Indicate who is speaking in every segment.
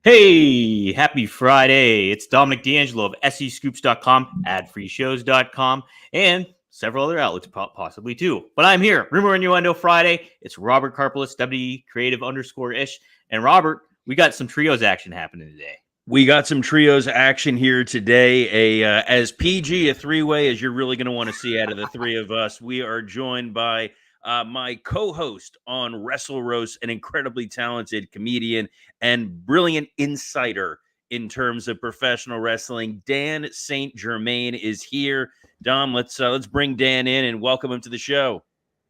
Speaker 1: Hey, happy Friday. It's Dominic DeAngelo of SEScoops.com, adfreeshows.com, and several other outlets possibly too. But I'm here. Rumor Innuendo Friday. It's Robert Karpeles, WD Creative _ish. And Robert, we got some trios action happening today.
Speaker 2: We got some trios action here today. As PG a three-way as you're really going to want to see out of the three of us. We are joined by my co-host on Wrestle Roast, an incredibly talented comedian and brilliant insider in terms of professional wrestling. Dan St. Germain is here. Dom, let's bring Dan in and welcome him to the show.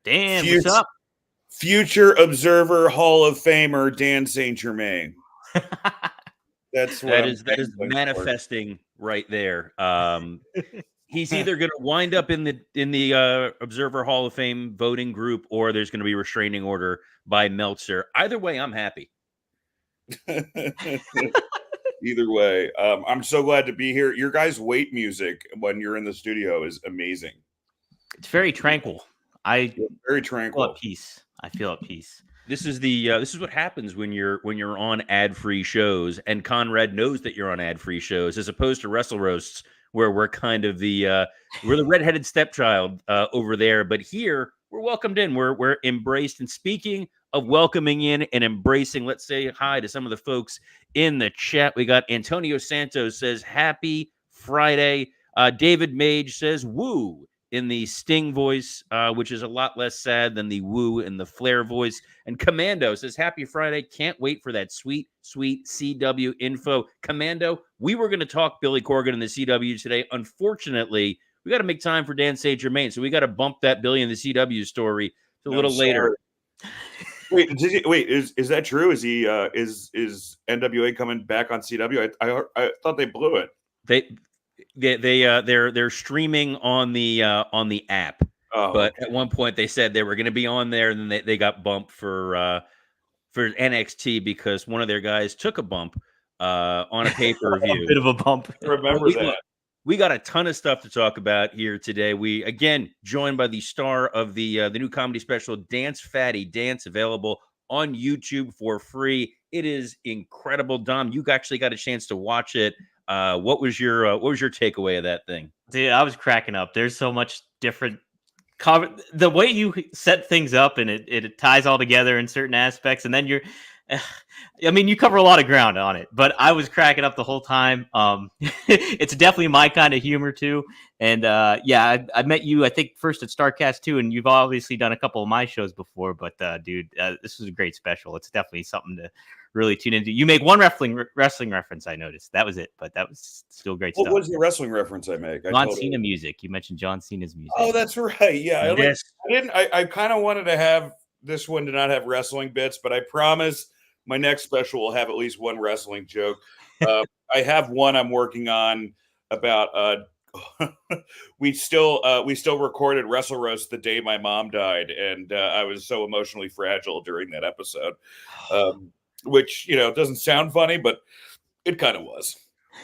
Speaker 1: Dan, what's up?
Speaker 3: Future Observer Hall of Famer Dan St. Germain. That is
Speaker 2: manifesting right there. He's either going to wind up in the Observer Hall of Fame voting group, or there's going to be a restraining order by Meltzer. Either way, I'm happy.
Speaker 3: Either way, I'm so glad to be here. Your guys' wait music when you're in the studio is amazing.
Speaker 1: It's very tranquil.
Speaker 3: Very tranquil.
Speaker 1: I feel at peace.
Speaker 2: This is what happens when you're on ad-free shows, and Conrad knows that you're on ad-free shows, as opposed to Wrestle Roasts, where we're kind of we're the redheaded stepchild over there. But here we're welcomed in, we're embraced. And speaking of welcoming in and embracing, let's say hi to some of the folks in the chat. We got Antonio Santos says happy Friday. David Mage says woo in the Sting voice, which is a lot less sad than the woo in the Flair voice. And Commando says, happy Friday. Can't wait for that sweet, sweet CW info. Commando, we were going to talk Billy Corgan in the CW today. Unfortunately, we got to make time for Dan St. Germain, so we got to bump that Billy in the CW story a little later.
Speaker 3: Wait, is that true? Is he is NWA coming back on CW? I thought they blew it.
Speaker 2: They're streaming on the app, but at one point they said they were going to be on there, and then they got bumped for NXT because one of their guys took a bump on a pay-per-view.
Speaker 1: A bit of a bump.
Speaker 3: Remember that.
Speaker 2: We got a ton of stuff to talk about here today. We again joined by the star of the new comedy special, Dance Fatty Dance, available on YouTube for free. It is incredible. Dom, you actually got a chance to watch it. What was your takeaway of that thing?
Speaker 1: Dude, I was cracking up. There's so much different the way you set things up, and it ties all together in certain aspects, and then you cover a lot of ground on it, but I was cracking up the whole time. It's definitely my kind of humor too. And I met you, I think, first at StarCast 2, and you've obviously done a couple of my shows before, but dude, this was a great special. It's definitely something to really tune into. You make one wrestling reference, I noticed. That was it, but that was still great stuff.
Speaker 3: What was the wrestling reference I make?
Speaker 1: John Cena music. You mentioned John Cena's music.
Speaker 3: Oh, that's right. Yeah.
Speaker 2: Yes.
Speaker 3: I kind of wanted to have this one to not have wrestling bits, but I promise my next special will have at least one wrestling joke. I have one I'm working on about we still recorded Wrestle Roast the day my mom died, and I was so emotionally fragile during that episode. Which, doesn't sound funny, but it kind of was.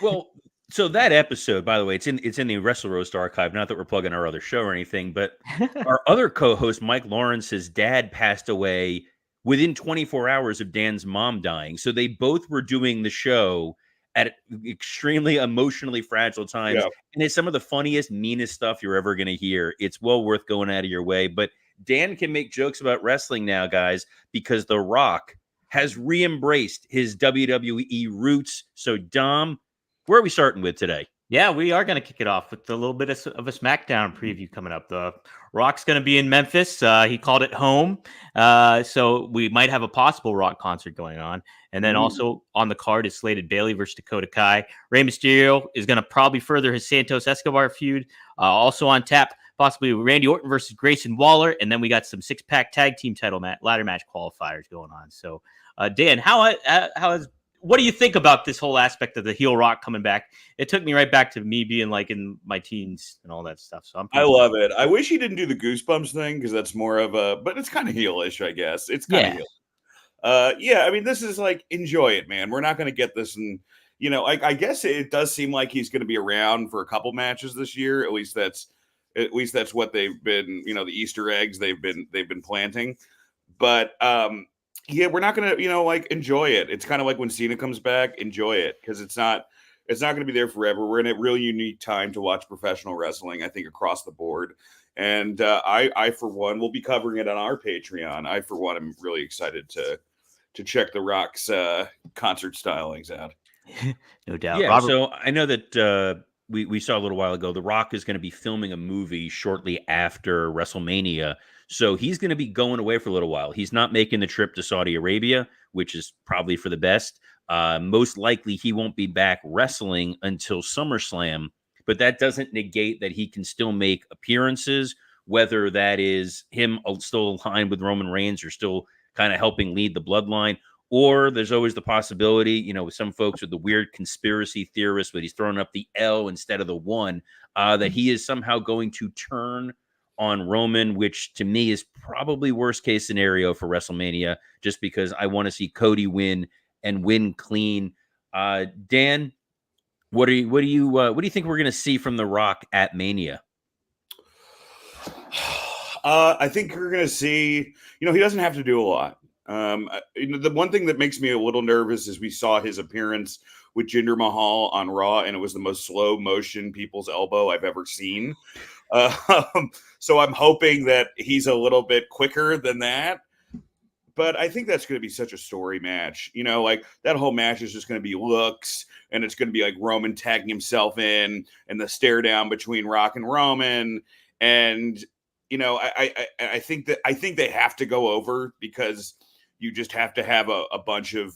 Speaker 2: Well, so that episode, by the way, it's in the Wrestle Roast archive. Not that we're plugging our other show or anything, but our other co-host, Mike Lawrence's dad, passed away within 24 hours of Dan's mom dying. So they both were doing the show at extremely emotionally fragile times. Yeah. And it's some of the funniest, meanest stuff you're ever going to hear. It's well worth going out of your way. But Dan can make jokes about wrestling now, guys, because The Rock has re-embraced his WWE roots. So, Dom, where are we starting with today?
Speaker 1: Yeah, we are going to kick it off with a little bit of a SmackDown preview coming up. The Rock's going to be in Memphis. He called it home. So we might have a possible Rock concert going on. And then also on the card is slated Bayley versus Dakota Kai. Rey Mysterio is going to probably further his Santos Escobar feud. Also on tap, possibly Randy Orton versus Grayson Waller. And then we got some six-pack tag team title ladder match qualifiers going on. So, Dan, what do you think about this whole aspect of the heel Rock coming back? It took me right back to me being like in my teens and all that stuff. So
Speaker 3: I love it. I wish he didn't do the Goosebumps thing, because that's more of but it's kind of heelish, I guess. It's kind of heel. This is like, enjoy it, man. We're not going to get this, and I guess it does seem like he's going to be around for a couple matches this year. At least that's what they've been. The Easter eggs they've been planting. But Yeah, we're not gonna, like enjoy it. It's kind of like when Cena comes back, enjoy it because it's not gonna be there forever. We're in a really unique time to watch professional wrestling, I think, across the board. And I for one will be covering it on our Patreon. I for one am really excited to check the Rock's concert stylings out.
Speaker 1: No doubt.
Speaker 2: Yeah,
Speaker 1: Robert,
Speaker 2: so I know that we saw a little while ago, The Rock is going to be filming a movie shortly after WrestleMania. So he's going to be going away for a little while. He's not making the trip to Saudi Arabia, which is probably for the best. Most likely he won't be back wrestling until SummerSlam, but that doesn't negate that he can still make appearances, whether that is him still aligned with Roman Reigns or still kind of helping lead the bloodline. Or there's always the possibility, with some folks with the weird conspiracy theorists, but he's throwing up the L instead of the one, that he is somehow going to turn on Roman, which to me is probably worst case scenario for WrestleMania, just because I want to see Cody win and win clean. Dan, what do you think we're going to see from The Rock at Mania?
Speaker 3: I think you're going to see, he doesn't have to do a lot. The one thing that makes me a little nervous is we saw his appearance with Jinder Mahal on Raw, and it was the most slow motion people's elbow I've ever seen. So I'm hoping that he's a little bit quicker than that. But I think that's going to be such a story match. Like that whole match is just going to be looks, and it's going to be like Roman tagging himself in, and the stare down between Rock and Roman. And I think they have to go over because you just have to have a bunch of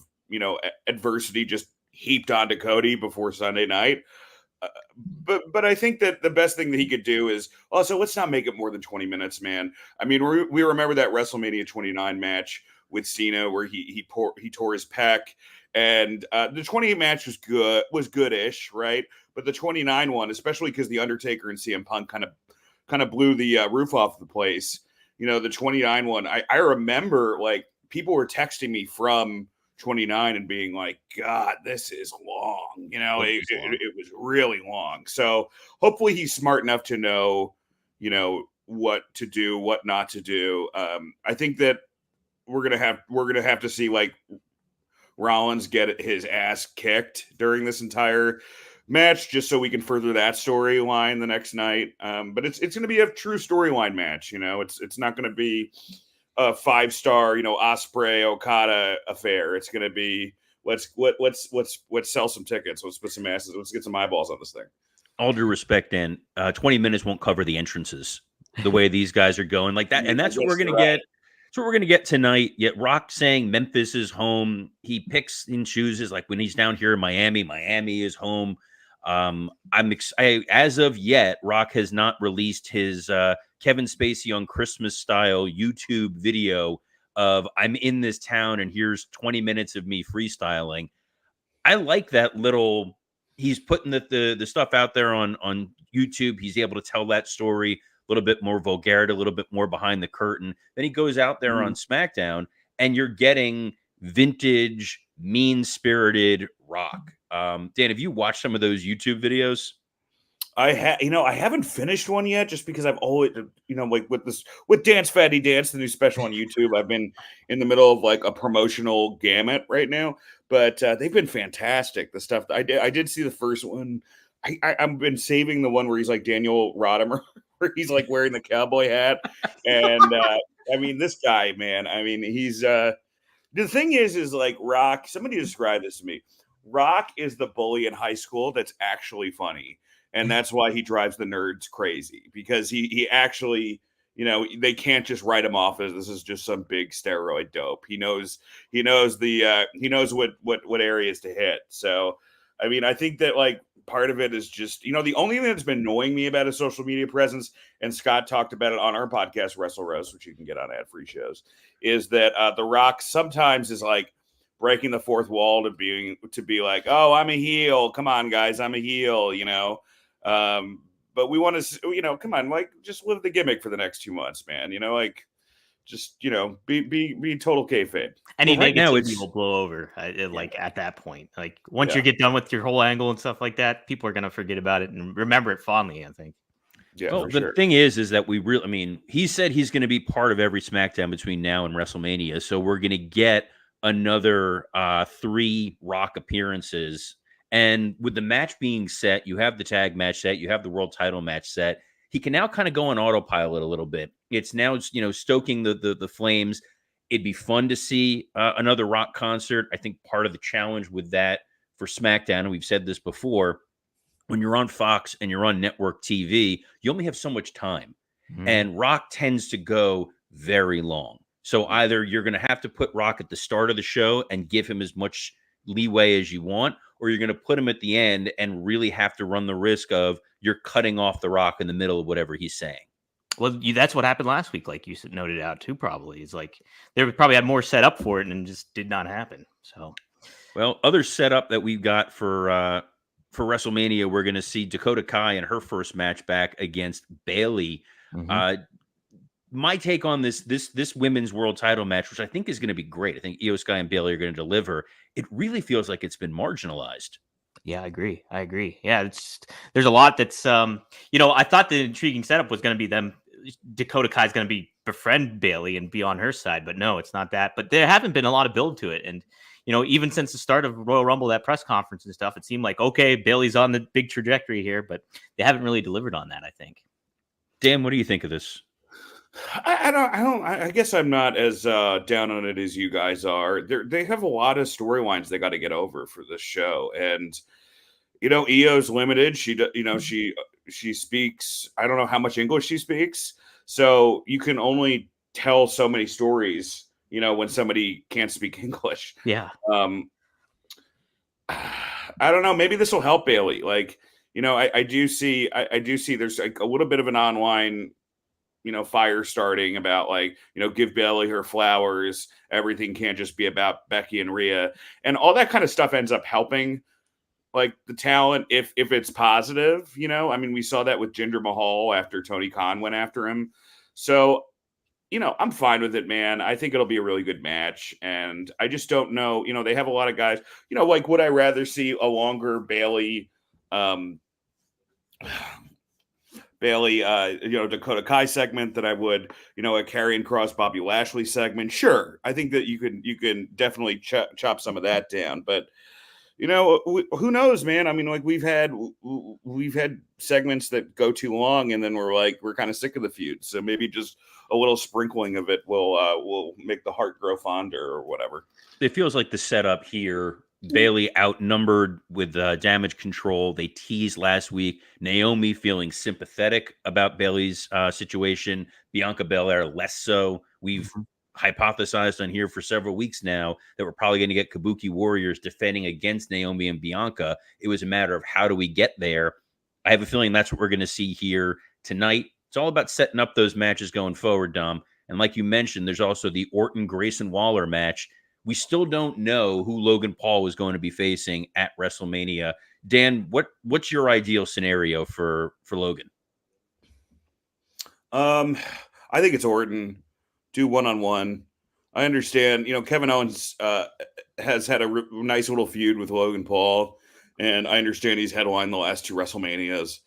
Speaker 3: adversity just heaped onto Cody before Sunday night. But I think that the best thing that he could do is also let's not make it more than 20 minutes, man. I mean, we remember that WrestleMania 29 match with Cena where he tore his pec, and the 28 match was goodish, right? But the 29 one, especially because the Undertaker and CM Punk kind of blew the roof off the place. The 29 one, I remember like people were texting me from 29 and being like, God, this is long. It was really long. So hopefully he's smart enough to know, what to do, what not to do. I think that we're gonna have to see like Rollins get his ass kicked during this entire match, just so we can further that storyline the next night. But it's going to be a true storyline match. It's not going to be a 5-star, Ospreay Okada affair. It's going to be let's sell some tickets. Let's put some asses. Let's get some eyeballs on this thing.
Speaker 2: All due respect, Dan, 20 minutes won't cover the entrances the way these guys are going like that, and that's what we're going to get. That's what we're going to get tonight. Yet Rock saying Memphis is home. He picks and chooses. Like when he's down here in Miami, Miami is home. As of yet, Rock has not released his Kevin Spacey on Christmas style YouTube video of I'm in this town and here's 20 minutes of me freestyling. I like that little. He's putting the stuff out there on YouTube. He's able to tell that story a little bit more vulgarity, a little bit more behind the curtain. Then he goes out there on SmackDown, and you're getting vintage, mean-spirited Rock. Dan, have you watched some of those YouTube videos?
Speaker 3: I haven't finished one yet, just because I've always, like with Dance Fatty Dance, the new special on YouTube. I've been in the middle of like a promotional gamut right now, but they've been fantastic. The stuff I did see the first one. I've been saving the one where he's like Daniel Rodimer, where he's like wearing the cowboy hat, and I mean this guy, man. I mean he's the thing is like Rock. Somebody described this to me. Rock is the bully in high school that's actually funny. And that's why he drives the nerds crazy, because he actually, they can't just write him off as this is just some big steroid dope. He knows what areas to hit. So, I mean, I think that like part of it is just, the only thing that's been annoying me about his social media presence, and Scott talked about it on our podcast, Wrestle Roast, which you can get on ad-free shows, is that The Rock sometimes is like breaking the fourth wall to be like, oh, I'm a heel. Come on, guys, I'm a heel, but we want to, come on, like just live the gimmick for the next 2 months, man. Like just, be total kayfabe.
Speaker 1: Any
Speaker 2: right now
Speaker 1: negativity will blow over. Like at that point, like once you get done with your whole angle and stuff like that, people are going to forget about it and remember it fondly, I think.
Speaker 3: Yeah,
Speaker 2: Well,
Speaker 3: for
Speaker 2: the
Speaker 3: sure.
Speaker 2: thing is that we really, I mean, he said he's going to be part of every SmackDown between now and WrestleMania. So we're going to get another 3 Rock appearances. And with the match being set, you have the tag match set, you have the world title match set. He can now kind of go on autopilot a little bit. It's now, stoking the flames. It'd be fun to see another Rock concert. I think part of the challenge with that for SmackDown, and we've said this before, when you're on Fox and you're on network TV, you only have so much time. And Rock tends to go very long. So either you're going to have to put Rock at the start of the show and give him as much leeway as you want, or you're going to put him at the end and really have to run the risk of you're cutting off the Rock in the middle of whatever he's saying.
Speaker 1: Well, that's what happened last week, like you noted out too. Probably it's like they probably had more set up for it and just did not happen. So,
Speaker 2: well, other setup that we've got for WrestleMania, we're going to see Dakota Kai in her first match back against Bayley. My take on this women's world title match, which I think is going to be great. I think Io Sky and Bayley are going to deliver. It really feels like it's been marginalized.
Speaker 1: Yeah, I agree. Yeah, there's a lot that's I thought the intriguing setup was going to be them. Dakota Kai's going to befriend Bayley and be on her side, but no, it's not that. But there haven't been a lot of build to it, and even since the start of Royal Rumble, that press conference and stuff, it seemed like, okay, Bayley's on the big trajectory here, but they haven't really delivered on that, I think.
Speaker 2: Dan, what do you think of this?
Speaker 3: I guess I'm not as down on it as you guys are. They have a lot of storylines they got to get over for this show, and Io's limited. She speaks. I don't know how much English she speaks, so you can only tell so many stories. When somebody can't speak English.
Speaker 1: Yeah.
Speaker 3: I don't know. Maybe this will help Bayley. Like, I do see there's like a little bit of an online fire starting about like, give Bayley her flowers. Everything can't just be about Becky and Rhea, and all that kind of stuff ends up helping like the talent if it's positive. I mean, we saw that with Jinder Mahal after Tony Khan went after him. So, I'm fine with it, man. I think it'll be a really good match, and I just don't know. They have a lot of guys. Like, would I rather see a longer Bayley? Dakota Kai segment that I would, a Karrion Kross, Bobby Lashley segment. Sure. I think that you can definitely chop some of that down, but who knows, man? I mean, like we've had segments that go too long and then we're kind of sick of the feud. So maybe just a little sprinkling of it will make the heart grow fonder or whatever.
Speaker 2: It feels like the setup here, Bayley outnumbered with damage control. They teased last week Naomi feeling sympathetic about Bayley's situation. Bianca Belair less so. We've hypothesized on here for several weeks now that we're probably going to get Kabuki Warriors defending against Naomi and Bianca. It was a matter of how do we get there. I have a feeling that's what we're going to see here tonight. It's all about setting up those matches going forward, Dom. And like you mentioned, there's also the Orton-Grayson Waller match. We still don't know who Logan Paul is going to be facing at WrestleMania. Dan, what's your ideal scenario for Logan?
Speaker 3: I think it's Orton. Do one-on-one. I understand, Kevin Owens has had a nice little feud with Logan Paul, and I understand he's headlined the last 2 WrestleManias.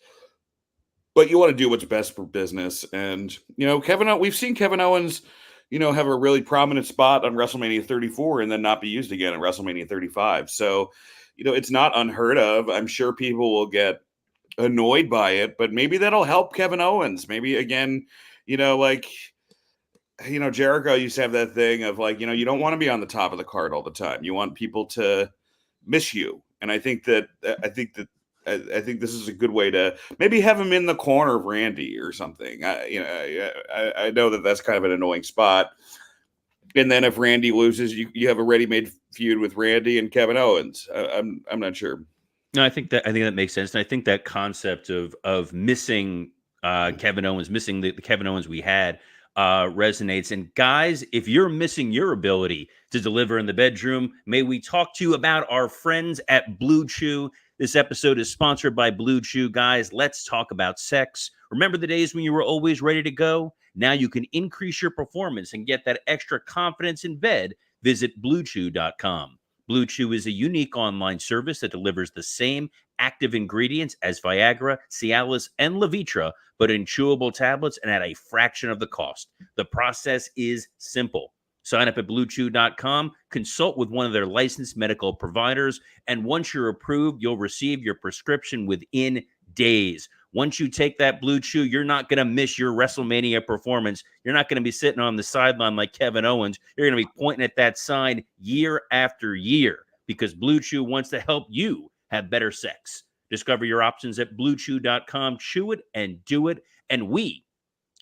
Speaker 3: But you want to do what's best for business. And, we've seen Kevin Owens, have a really prominent spot on WrestleMania 34 and then not be used again at WrestleMania 35. So, it's not unheard of. I'm sure people will get annoyed by it, but maybe that'll help Kevin Owens. Maybe, again, Jericho used to have that thing of like, you don't want to be on the top of the card all the time. You want people to miss you. And I think this is a good way to maybe have him in the corner of Randy or something. I know that that's kind of an annoying spot. And then if Randy loses, you have a ready-made feud with Randy and Kevin Owens. I'm not sure.
Speaker 2: No, I think that makes sense. And I think that concept of missing Kevin Owens, missing the Kevin Owens we had, resonates. And guys, if you're missing your ability to deliver in the bedroom, may we talk to you about our friends at Blue Chew. This episode is sponsored by Blue Chew. Guys, let's talk about sex. Remember the days when you were always ready to go? Now you can increase your performance and get that extra confidence in bed. Visit BlueChew.com. Blue Chew is a unique online service that delivers the same active ingredients as Viagra, Cialis, and Levitra, but in chewable tablets and at a fraction of the cost. The process is simple. Sign up at BlueChew.com, consult with one of their licensed medical providers, and once you're approved, you'll receive your prescription within days. Once you take that Blue Chew, you're not going to miss your WrestleMania performance. You're not going to be sitting on the sideline like Kevin Owens. You're going to be pointing at that sign year after year because Blue Chew wants to help you have better sex. Discover your options at BlueChew.com. Chew it and do it. And we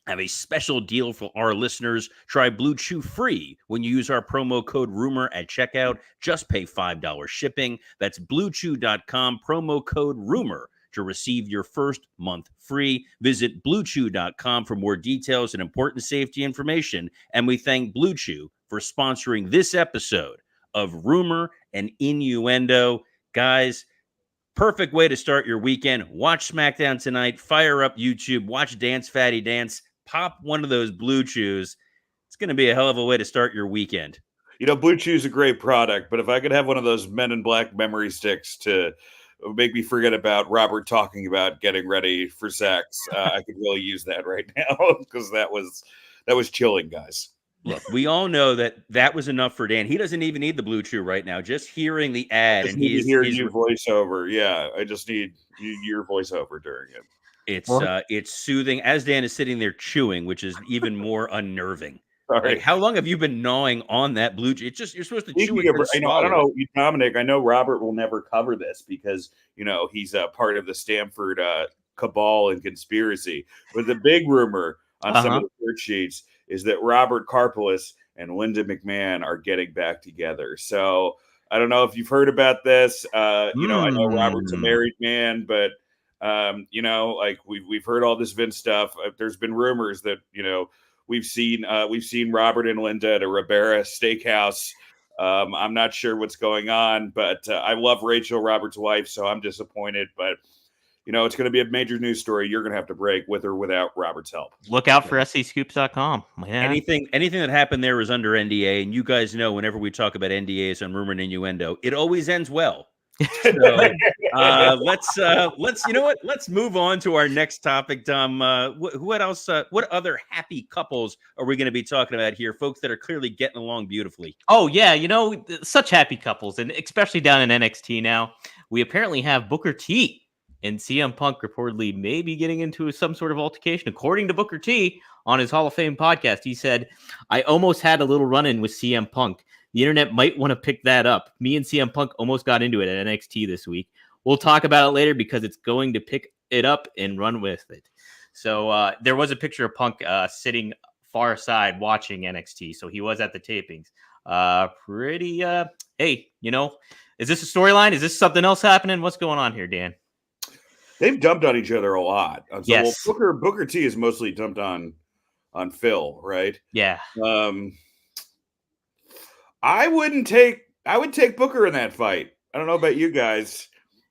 Speaker 2: have a special deal for our listeners. Try Blue Chew free when you use our promo code RUMOR at checkout. Just pay $5 shipping. That's BlueChew.com, promo code RUMOR to receive your first month free. Visit BlueChew.com for more details and important safety information. And we thank Blue Chew for sponsoring this episode of Rumor and Innuendo. Guys, perfect way to start your weekend. Watch SmackDown tonight. Fire up YouTube. Watch Dance Fatty Dance. Pop one of those Blue Chews. It's going to be a hell of a way to start your weekend.
Speaker 3: You know, Blue Chew is a great product, but if I could have one of those Men in Black memory sticks to make me forget about Robert talking about getting ready for sex, I could really use that right now because that was chilling, guys.
Speaker 2: Look, we all know that was enough for Dan. He doesn't even need the Blue Chew right now. Just hearing the ad, and he's
Speaker 3: your voiceover. Yeah, I just need your voiceover during it.
Speaker 2: It's soothing as Dan is sitting there chewing, which is even more unnerving.
Speaker 3: Sorry.
Speaker 2: Like, how long have you been gnawing on that Blue Chew? It's just you're supposed to chew it.
Speaker 3: I don't know, Dominic. I know Robert will never cover this because he's a part of the Stanford cabal and conspiracy. But the big rumor on some of the dirt sheets is that Robert Karpeles and Linda McMahon are getting back together. So I don't know if you've heard about this. I know Robert's a married man, but like we've heard all this Vince stuff. There's been rumors that we've seen Robert and Linda at a Ribera steakhouse. I'm not sure what's going on, but I love Rachel, Robert's wife, so I'm disappointed. But it's going to be a major news story you're going to have to break with or without Robert's help.
Speaker 1: Look out for SCScoops.com. Yeah.
Speaker 2: Anything that happened there was under NDA, and you guys know whenever we talk about NDAs on Rumor and Innuendo, it always ends well. So let's move on to our next topic, Dom. What else? What other happy couples are we going to be talking about here? Folks that are clearly getting along beautifully.
Speaker 1: Oh yeah, such happy couples, and especially down in NXT now. We apparently have Booker T and CM Punk reportedly maybe getting into some sort of altercation. According to Booker T on his Hall of Fame podcast, he said, "I almost had a little run-in with CM Punk. The internet might want to pick that up. Me and CM Punk almost got into it at NXT this week. We'll talk about it later because it's going to pick it up and run with it." So there was a picture of Punk sitting far side watching NXT. So he was at the tapings. Hey, is this a storyline? Is this something else happening? What's going on here, Dan?
Speaker 3: They've dumped on each other a lot. So,
Speaker 1: yes.
Speaker 3: Well, Booker T is mostly dumped on Phil, right?
Speaker 1: Yeah.
Speaker 3: I would take Booker in that fight. I don't know about you guys,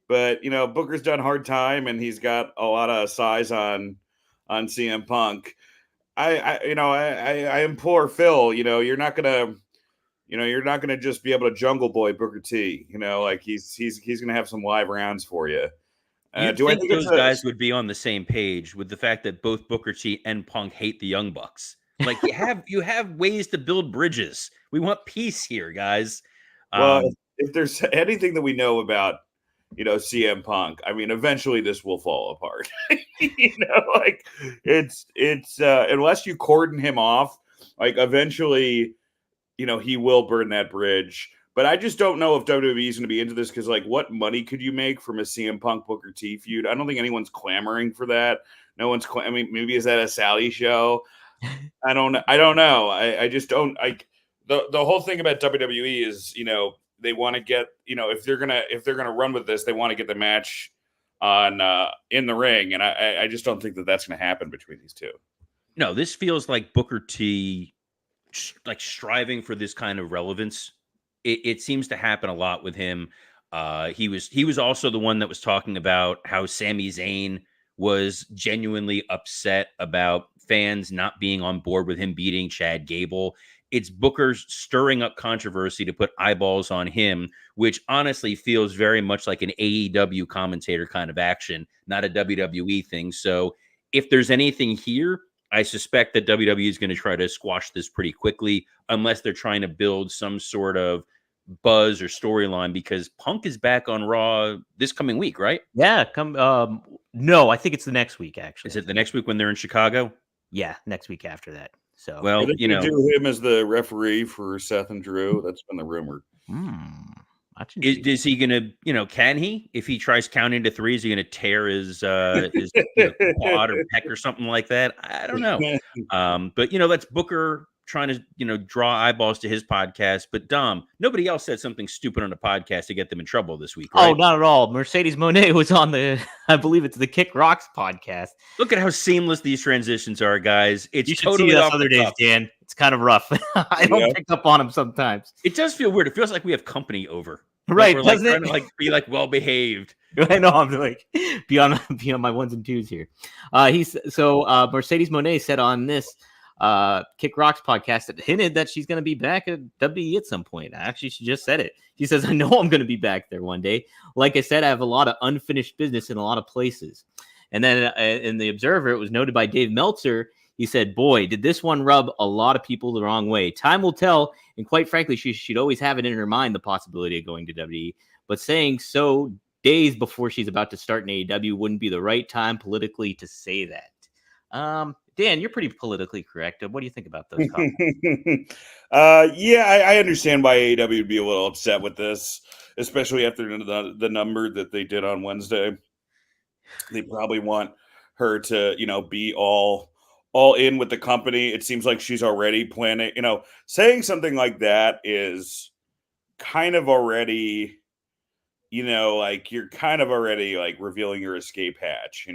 Speaker 3: but Booker's done hard time and he's got a lot of size on CM Punk. I implore Phil, you're not gonna just be able to jungle boy Booker T. Like he's gonna have some live rounds for you.
Speaker 2: I think those guys would be on the same page with the fact that both Booker T and Punk hate the Young Bucks. Like you have ways to build bridges. We want peace here, guys.
Speaker 3: Well, if there's anything that we know about, CM Punk, I mean, eventually this will fall apart. Like it's unless you cordon him off, like eventually, he will burn that bridge. But I just don't know if WWE is going to be into this because, like, what money could you make from a CM Punk Booker T feud? I don't think anyone's clamoring for that. No one's. I mean, maybe is that a Sally show? I don't know. I just don't. The whole thing about WWE is, they want to get, if they're gonna run with this, they want to get the match on in the ring, and I just don't think that that's going to happen between these two.
Speaker 2: No, this feels like Booker T, like striving for this kind of relevance. It seems to happen a lot with him. He was also the one that was talking about how Sami Zayn was genuinely upset about fans not being on board with him beating Chad Gable. it's Booker stirring up controversy to put eyeballs on him, which honestly feels very much like an AEW commentator kind of action, not a WWE thing. So if there's anything here, I suspect that WWE is going to try to squash this pretty quickly, unless they're trying to build some sort of buzz or storyline, because Punk is back on Raw this coming week, right?
Speaker 1: Yeah, no, I think it's the next week, actually.
Speaker 2: Is it the next week when they're in Chicago?
Speaker 1: Yeah, next week after that. So,
Speaker 2: well,
Speaker 3: Are they gonna do him as the referee for Seth and Drew? That's been the rumor.
Speaker 2: Is he gonna, can he? If he tries counting to three, is he gonna tear his quad or pec or something like that? I don't know. But that's Booker trying to draw eyeballs to his podcast. But Dom, nobody else said something stupid on a podcast to get them in trouble this week, right?
Speaker 1: Oh, not at all. Mercedes Moné was on I believe it's the Kick Rocks podcast.
Speaker 2: Look at how seamless these transitions are, guys. It's
Speaker 1: you should
Speaker 2: totally
Speaker 1: see us
Speaker 2: off
Speaker 1: other
Speaker 2: the
Speaker 1: days,
Speaker 2: cuff.
Speaker 1: Dan. It's kind of rough. I don't pick up on them sometimes.
Speaker 2: It does feel weird. It feels like we have company over.
Speaker 1: Right,
Speaker 2: we're
Speaker 1: doesn't
Speaker 2: trying
Speaker 1: it?
Speaker 2: to be well behaved.
Speaker 1: I know. I'm like be on my ones and twos here. Mercedes Moné said on this Kick Rocks podcast that hinted that she's going to be back at WWE at some point. Actually, she just said it. She says, "I know I'm going to be back there one day. Like I said, I have a lot of unfinished business in a lot of places." And then in the Observer, it was noted by Dave Meltzer. He said, "Boy, did this one rub a lot of people the wrong way. Time will tell. And quite frankly, she'd always have it in her mind, the possibility of going to WWE. But saying so days before she's about to start in AEW wouldn't be the right time politically to say that." Dan, you're pretty politically correct. What do you think about those comments?
Speaker 3: I understand why AEW would be a little upset with this, especially after the number that they did on Wednesday. They probably want her to, be all in with the company. It seems like she's already planning, saying something like that is kind of already, you're kind of already revealing your escape hatch,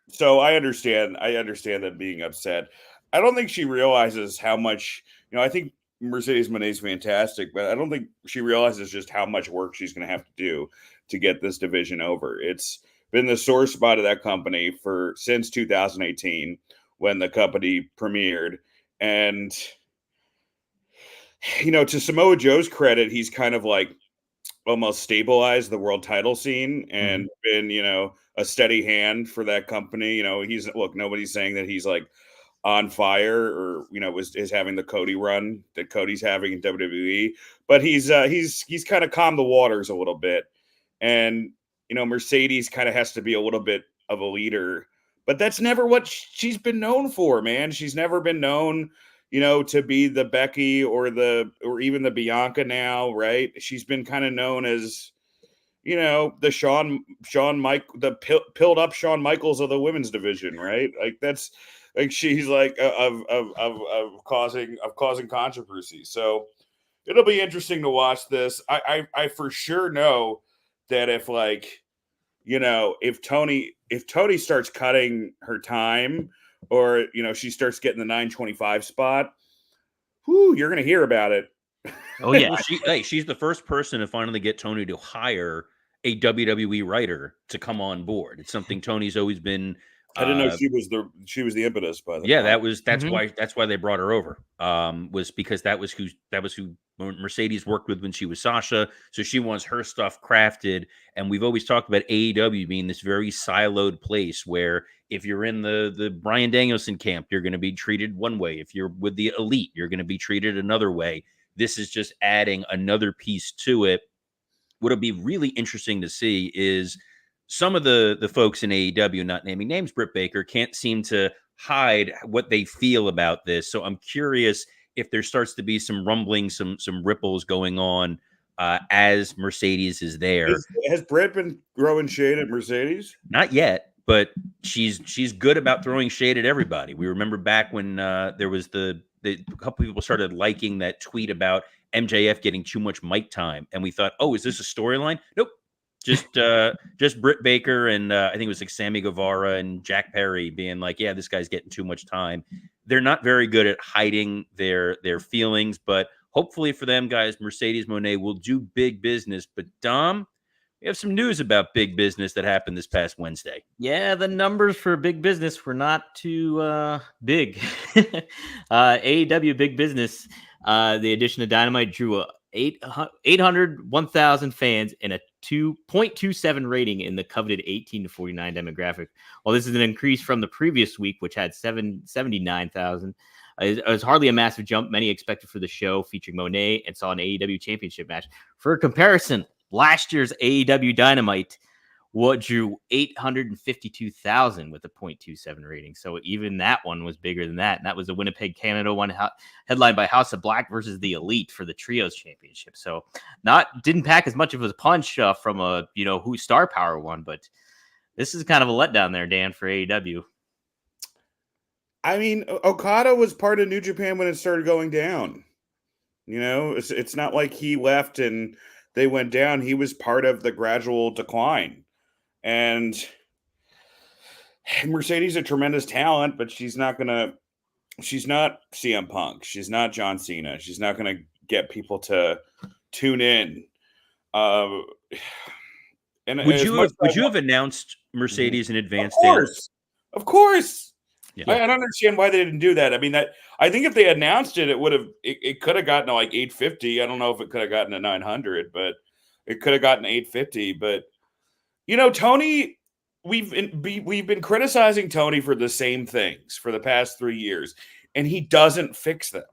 Speaker 3: So I understand them being upset. I don't think she realizes how much, I think Mercedes Moné's fantastic, but I don't think she realizes just how much work she's going to have to do to get this division over. It's been the sore spot of that company since 2018 when the company premiered. And, to Samoa Joe's credit, he's kind of almost stabilized the world title scene and been, a steady hand for that company. Nobody's saying that he's on fire or, is having the Cody run that Cody's having in WWE, but he's kind of calmed the waters a little bit. And, Mercedes kind of has to be a little bit of a leader, but that's never what she's been known for, man. She's never been known, to be the Becky or even the Bianca now, right? She's been kind of known as, the the pilled up Shawn Michaels of the women's division, right? That's she's of causing controversy. So it'll be interesting to watch this. I for sure know that if Tony starts cutting her time, or she starts getting the 925 spot, you're gonna hear about it.
Speaker 1: Oh yeah.
Speaker 2: She's the first person to finally get Tony to hire a WWE writer to come on board. It's something Tony's always been.
Speaker 3: I didn't know she was the impetus by the.
Speaker 2: Yeah, that's why they brought her over. Was because that was who Mercedes worked with when she was Sasha. So she wants her stuff crafted. And we've always talked about AEW being this very siloed place where if you're in the Bryan Danielson camp, you're going to be treated one way. If you're with the Elite, you're going to be treated another way. This is just adding another piece to it. What'll be really interesting to see is some of the folks in AEW, not naming names, Britt Baker, can't seem to hide what they feel about this. So I'm curious if there starts to be some rumbling, some ripples going on as Mercedes is there.
Speaker 3: Has Britt been throwing shade at Mercedes?
Speaker 2: Not yet, but she's good about throwing shade at everybody. We remember back when there was a couple people started liking that tweet about MJF getting too much mic time, and we thought, oh, is this a storyline? Nope. Just Britt Baker and I think it was Sammy Guevara and Jack Perry being like, yeah, this guy's getting too much time. They're not very good at hiding their feelings, but hopefully for them guys, Mercedes Moné will do big business. But Dom, We have some news about big business that happened this past Wednesday.
Speaker 1: Yeah, the numbers for big business were not too big. AEW big business, the addition of Dynamite drew 801,000 fans and a 2.27 rating in the coveted 18 to 49 demographic. While this is an increase from the previous week, which had 79,000. It was hardly a massive jump. Many expected for the show featuring Monet and saw an AEW championship match. For comparison, last year's AEW Dynamite drew 852,000 with a 0.27 rating. So even that one was bigger than that. And that was the Winnipeg, Canada one, headlined by House of Black versus the Elite for the Trios Championship. So didn't pack as much of a punch from a, who star power one, but this is kind of a letdown there, Dan, for AEW.
Speaker 3: I mean, Okada was part of New Japan when it started going down. It's not like he left and they went down. He was part of the gradual decline. And Mercedes a tremendous talent, but she's not CM Punk. She's not John Cena. She's not going to get people to tune in.
Speaker 2: And would you have announced Mercedes in advance?
Speaker 3: Of course.
Speaker 2: Yeah.
Speaker 3: I don't understand why they didn't do that. I mean, I think if they announced it, it could have gotten to like 850. I don't know if it could have gotten to 900, but it could have gotten 850. But Tony, we've been criticizing Tony for the same things for the past 3 years, and he doesn't fix them.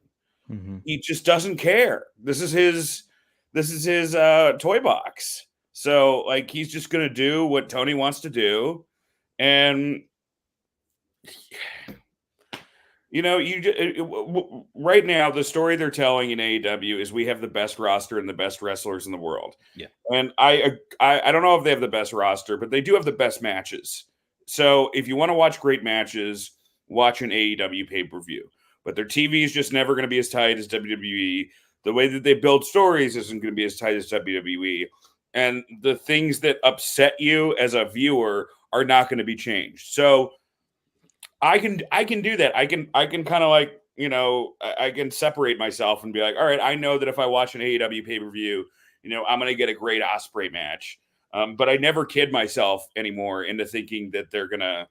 Speaker 3: Mm-hmm. He just doesn't care. This is his toy box. So like he's just gonna do what Tony wants to do, and right now the story they're telling in AEW is we have the best roster and the best wrestlers in the world.
Speaker 2: Yeah,
Speaker 3: and I don't know if they have the best roster, but they do have the best matches. So if you want to watch great matches, watch an AEW pay-per-view. But their TV is just never going to be as tight as WWE. The way that they build stories isn't going to be as tight as WWE. And the things that upset you as a viewer are not going to be changed. So I can do that. I can kind of like, I can separate myself and be like, all right, I know that if I watch an AEW pay-per-view, I'm going to get a great Ospreay match. But I never kid myself anymore into thinking that they're going to,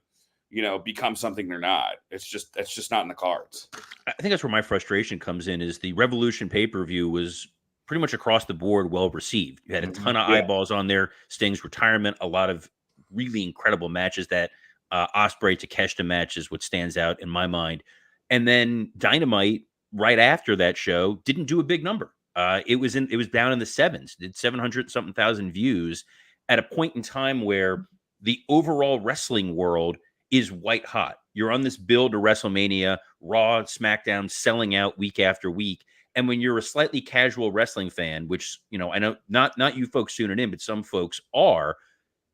Speaker 3: become something they're not. That's just not in the cards.
Speaker 2: I think that's where my frustration comes in is the Revolution pay-per-view was pretty much across the board well received. You had a ton of eyeballs on there. Sting's retirement, a lot of really incredible matches. That Ospreay Takeshita match is what stands out in my mind. And then Dynamite right after that show didn't do a big number. It was down in the sevens, did 700 something thousand views at a point in time where the overall wrestling world is white hot. You're on this build to WrestleMania, Raw, SmackDown selling out week after week. And when you're a slightly casual wrestling fan, which, I know not you folks tuning in, but some folks are,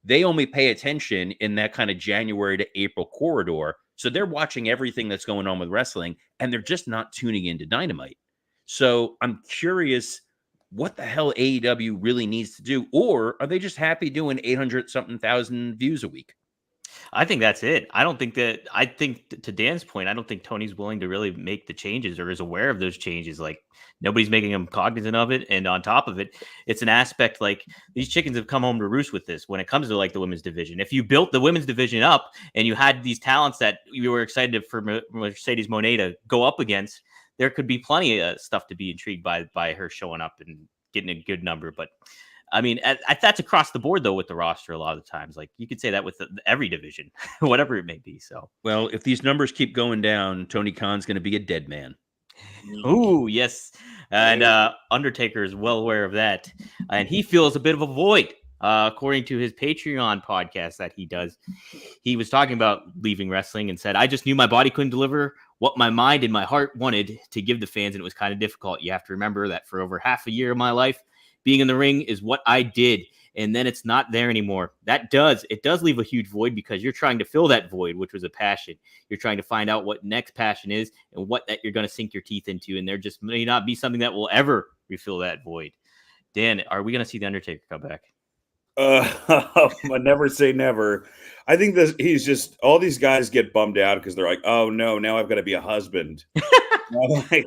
Speaker 2: they only pay attention in that kind of January to April corridor. So they're watching everything that's going on with wrestling, and they're just not tuning into Dynamite. So I'm curious what the hell AEW really needs to do, or are they just happy doing 800 something thousand views a week?
Speaker 1: I think that's it. I think to Dan's point, I don't think Tony's willing to really make the changes or is aware of those changes. Like nobody's making him cognizant of it. And on top of it, it's an aspect like these chickens have come home to roost with this when it comes to like the women's division. If you built the women's division up and you had these talents that you were excited for Mercedes Moné to go up against, there could be plenty of stuff to be intrigued by her showing up and getting a good number. But I mean, that's across the board, though, with the roster a lot of the times. Like, you could say that with every division, whatever it may be. So,
Speaker 2: well, if these numbers keep going down, Tony Khan's going to be a dead man.
Speaker 1: Ooh, yes. And Undertaker is well aware of that. And he feels a bit of a void. According to his Patreon podcast that he does, he was talking about leaving wrestling and said, I just knew my body couldn't deliver what my mind and my heart wanted to give the fans. And it was kind of difficult. You have to remember that for over half a year of my life, being in the ring is what I did. And then it's not there anymore. It does leave a huge void because you're trying to fill that void, which was a passion. You're trying to find out what next passion is and what that you're going to sink your teeth into. And there just may not be something that will ever refill that void. Dan, are we going to see The Undertaker come back?
Speaker 3: I never say never. I think he's just, all these guys get bummed out because they're like, oh no, now I've got to be a husband.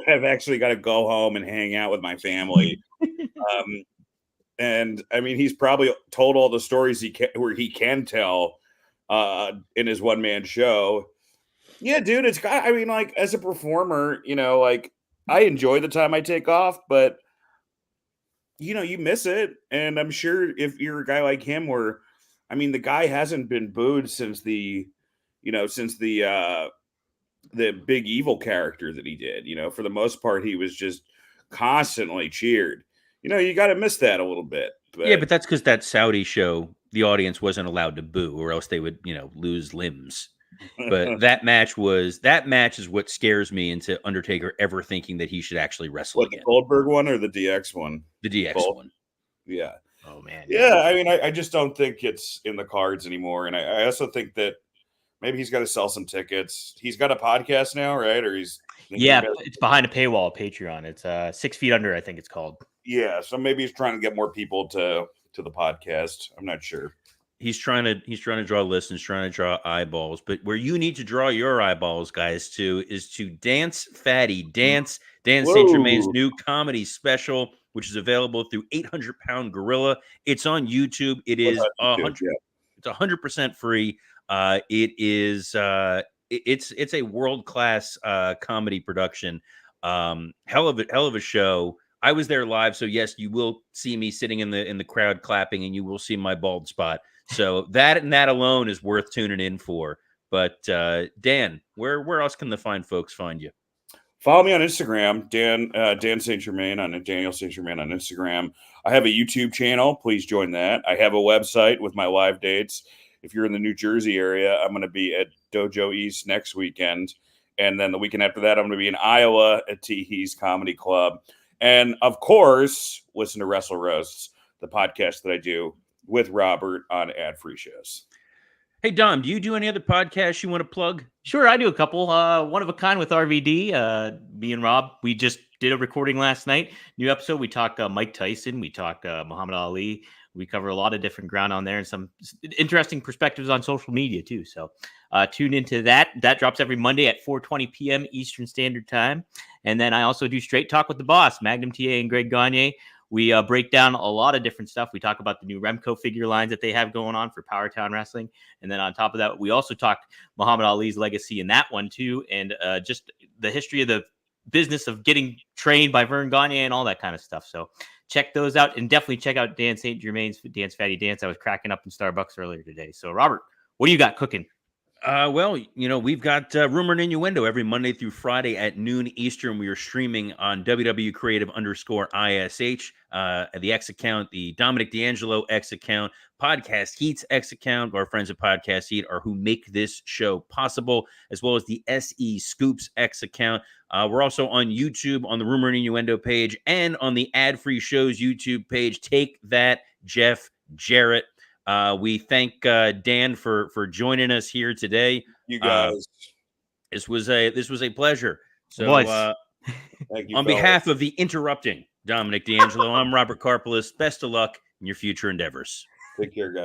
Speaker 3: I've actually got to go home and hang out with my family. And I mean, he's probably told all the stories where he can tell in his one man show. Yeah, dude, it's got. I mean, like as a performer, like I enjoy the time I take off, but you miss it. And I'm sure if you're a guy like him, where I mean, the guy hasn't been booed since the big evil character that he did. For the most part, he was just constantly cheered. You got to miss that a little bit.
Speaker 2: Yeah, but that's because that Saudi show, the audience wasn't allowed to boo, or else they would, lose limbs. But that match is what scares me into Undertaker ever thinking that he should actually wrestle
Speaker 3: what,
Speaker 2: again.
Speaker 3: The Goldberg one or the DX one?
Speaker 2: The DX one.
Speaker 3: Yeah.
Speaker 1: Oh man.
Speaker 3: Yeah, I mean, I just don't think it's in the cards anymore, and I also think that maybe he's got to sell some tickets. He's got a podcast now, right? Or it's
Speaker 1: behind a paywall, Patreon. It's 6 Feet Under, I think it's called.
Speaker 3: Yeah, so maybe he's trying to get more people to the podcast. I'm not sure.
Speaker 2: He's trying to draw listens, trying to draw eyeballs. But where you need to draw your eyeballs, guys, to is to Dance Fatty, Dan St. Germain's new comedy special, which is available through 800-Pound Gorilla. It's on YouTube. It is 100%. It's 100% free. It's a world-class comedy production. Hell of a show. I was there live, so yes, you will see me sitting in the crowd clapping, and you will see my bald spot. So that alone is worth tuning in for. But Dan, where else can the fine folks find you?
Speaker 3: Follow me on Instagram, Dan St. Germain on Daniel St. Germain on Instagram. I have a YouTube channel. Please join that. I have a website with my live dates. If you're in the New Jersey area, I'm going to be at Dojo East next weekend. And then the weekend after that, I'm going to be in Iowa at Teehee's Comedy Club. And of course, listen to Wrestle Roasts, the podcast that I do with Robert on ad-free shows.
Speaker 2: Hey, Dom, do you do any other podcasts you want to plug?
Speaker 1: Sure, I do a couple. One of a Kind with RVD. Me and Rob, we just did a recording last night. New episode. We talk Mike Tyson. We talk Muhammad Ali. We cover a lot of different ground on there and some interesting perspectives on social media too. So tune into that. That drops every Monday at 4:20 p.m. Eastern Standard Time. And then I also do Straight Talk with the Boss, Magnum TA and Greg Gagne. We break down a lot of different stuff. We talk about the new Remco figure lines that they have going on for Powertown Wrestling. And then on top of that, we also talked Muhammad Ali's legacy in that one too. And just the history of the business of getting trained by Vern Gagne and all that kind of stuff. So check those out, and definitely check out Dan St. Germain's Dance Fatty Dance. I was cracking up in Starbucks earlier today. So Robert, what do you got cooking?
Speaker 2: Well, we've got Rumor and Innuendo every Monday through Friday at noon Eastern. We are streaming on WWCreative_ISH, the X account, the Dominic DeAngelo X account, Podcast Heat's X account. Our friends at Podcast Heat are who make this show possible, as well as the SE Scoops X account. We're also on YouTube on the Rumor and Innuendo page and on the Ad Free Shows YouTube page. Take that, Jeff Jarrett. We thank Dan for joining us here today.
Speaker 3: You guys,
Speaker 2: this was a pleasure. So,
Speaker 3: thank you,
Speaker 2: on behalf of the interrupting Dominic DeAngelo, I'm Robert Karpeles. Best of luck in your future endeavors.
Speaker 3: Take care, guys.